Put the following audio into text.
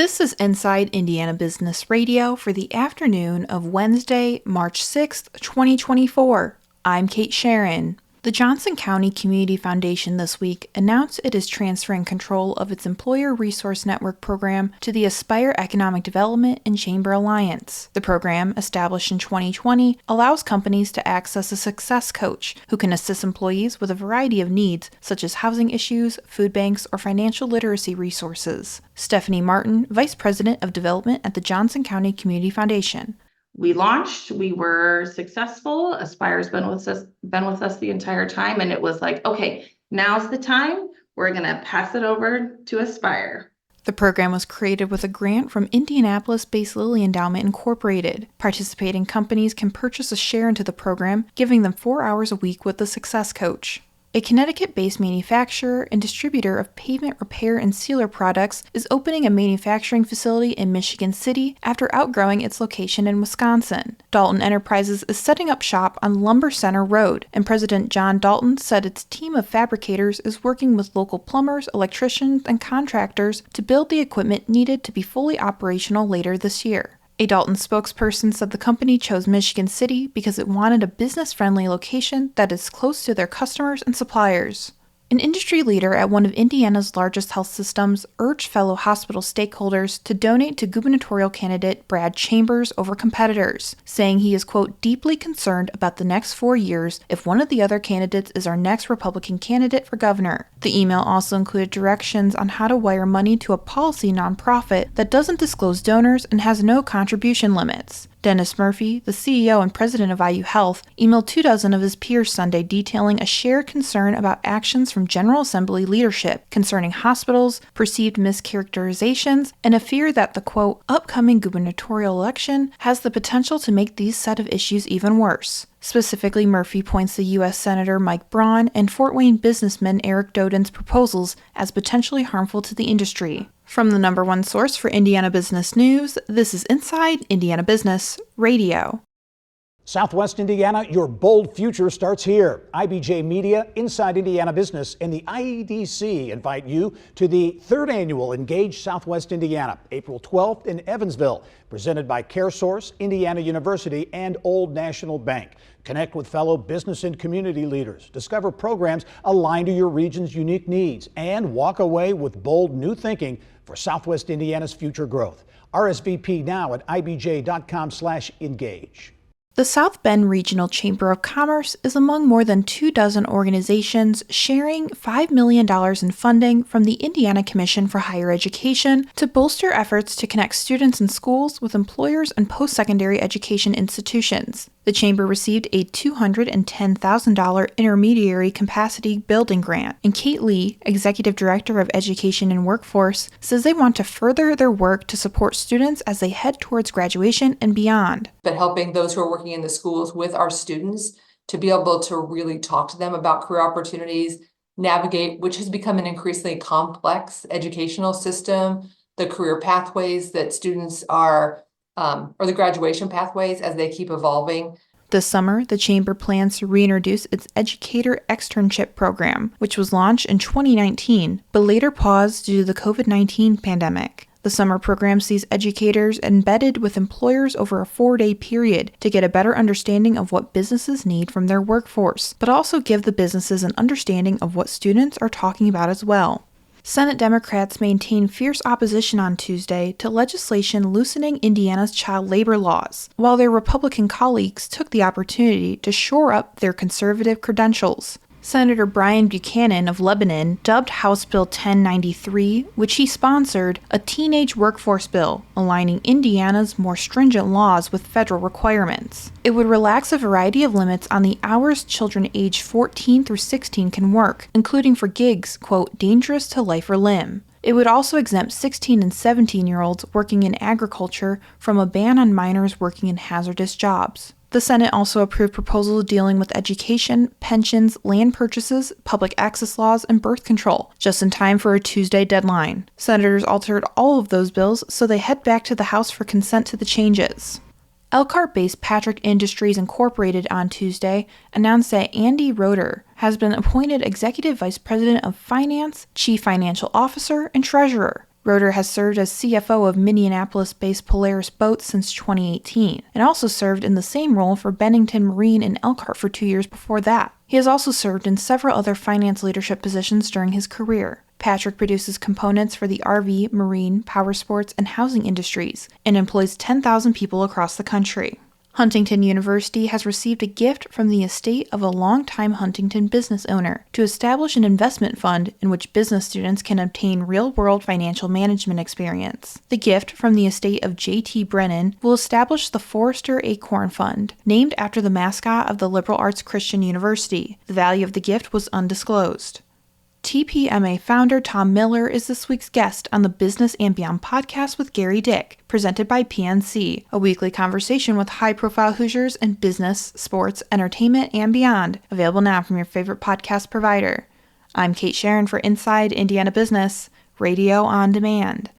This is Inside Indiana Business Radio for the afternoon of Wednesday, March 6th, 2024. I'm Kate Sharon. The Johnson County Community Foundation this week announced it is transferring control of its Employer Resource Network program to the Aspire Economic Development and Chamber Alliance. The program, established in 2020, allows companies to access a success coach who can assist employees with a variety of needs, such as housing issues, food banks, or financial literacy resources. Stephanie Martin, Vice President of Development at the Johnson County Community Foundation. We launched, we were successful. Aspire's been with us the entire time. And it was like, okay, now's the time. We're going to pass it over to Aspire. The program was created with a grant from Indianapolis-based Lilly Endowment Incorporated. Participating companies can purchase a share into the program, giving them 4 hours a week with the success coach. A Connecticut-based manufacturer and distributor of pavement repair and sealer products is opening a manufacturing facility in Michigan City after outgrowing its location in Wisconsin. Dalton Enterprises is setting up shop on Lumber Center Road, and President John Dalton said its team of fabricators is working with local plumbers, electricians, and contractors to build the equipment needed to be fully operational later this year. A Dalton spokesperson said the company chose Michigan City because it wanted a business-friendly location that is close to their customers and suppliers. An industry leader at one of Indiana's largest health systems urged fellow hospital stakeholders to donate to gubernatorial candidate Brad Chambers over competitors, saying he is, quote, deeply concerned about the next 4 years if one of the other candidates is our next Republican candidate for governor. The email also included directions on how to wire money to a policy nonprofit that doesn't disclose donors and has no contribution limits. Dennis Murphy, the CEO and president of IU Health, emailed 24 of his peers Sunday detailing a shared concern about actions from General Assembly leadership concerning hospitals, perceived mischaracterizations, and a fear that the, quote, upcoming gubernatorial election has the potential to make these set of issues even worse. Specifically, Murphy points to U.S. Senator Mike Braun and Fort Wayne businessman Eric Doden's proposals as potentially harmful to the industry. From the number one source for Indiana business news, this is Inside Indiana Business Radio. Southwest Indiana, your bold future starts here. IBJ Media, Inside Indiana Business, and the IEDC invite you to the third annual Engage Southwest Indiana, April 12th in Evansville, presented by CareSource, Indiana University, and Old National Bank. Connect with fellow business and community leaders, discover programs aligned to your region's unique needs, and walk away with bold new thinking for Southwest Indiana's future growth. RSVP now at ibj.com/engage. The South Bend Regional Chamber of Commerce is among more than 24 organizations sharing $5 million in funding from the Indiana Commission for Higher Education to bolster efforts to connect students and schools with employers and post-secondary education institutions. The Chamber received a $210,000 intermediary capacity building grant, and Kate Lee, Executive Director of Education and Workforce, says they want to further their work to support students as they head towards graduation and beyond. But helping those who are working in the schools with our students to be able to really talk to them about career opportunities, navigate, which has become an increasingly complex educational system, the career pathways that students are or the graduation pathways as they keep evolving. This summer, the Chamber plans to reintroduce its Educator Externship Program, which was launched in 2019, but later paused due to the COVID-19 pandemic. The summer program sees educators embedded with employers over a 4-day period to get a better understanding of what businesses need from their workforce, but also give the businesses an understanding of what students are talking about as well. Senate Democrats maintained fierce opposition on Tuesday to legislation loosening Indiana's child labor laws, while their Republican colleagues took the opportunity to shore up their conservative credentials. Senator Brian Buchanan of Lebanon dubbed House Bill 1093, which he sponsored, a teenage workforce bill, aligning Indiana's more stringent laws with federal requirements. It would relax a variety of limits on the hours children aged 14 through 16 can work, including for gigs, quote, dangerous to life or limb. It would also exempt 16 and 17-year-olds working in agriculture from a ban on minors working in hazardous jobs. The Senate also approved proposals dealing with education, pensions, land purchases, public access laws, and birth control, just in time for a Tuesday deadline. Senators altered all of those bills, so they head back to the House for consent to the changes. Elkhart-based Patrick Industries Incorporated on Tuesday announced that Andy Roeder has been appointed Executive Vice President of Finance, Chief Financial Officer, and Treasurer. Roeder has served as CFO of Minneapolis-based Polaris Boats since 2018, and also served in the same role for Bennington Marine in Elkhart for 2 years before that. He has also served in several other finance leadership positions during his career. Patrick produces components for the RV, marine, power sports, and housing industries, and employs 10,000 people across the country. Huntington University has received a gift from the estate of a longtime Huntington business owner to establish an investment fund in which business students can obtain real-world financial management experience. The gift from the estate of J.T. Brennan will establish the Forrester Acorn Fund, named after the mascot of the liberal arts Christian University. The value of the gift was undisclosed. TPMA founder Tom Miller is this week's guest on the Business and Beyond podcast with Gary Dick, presented by PNC, a weekly conversation with high-profile Hoosiers in business, sports, entertainment, and beyond, available now from your favorite podcast provider. I'm Kate Sharon for Inside Indiana Business, Radio on Demand.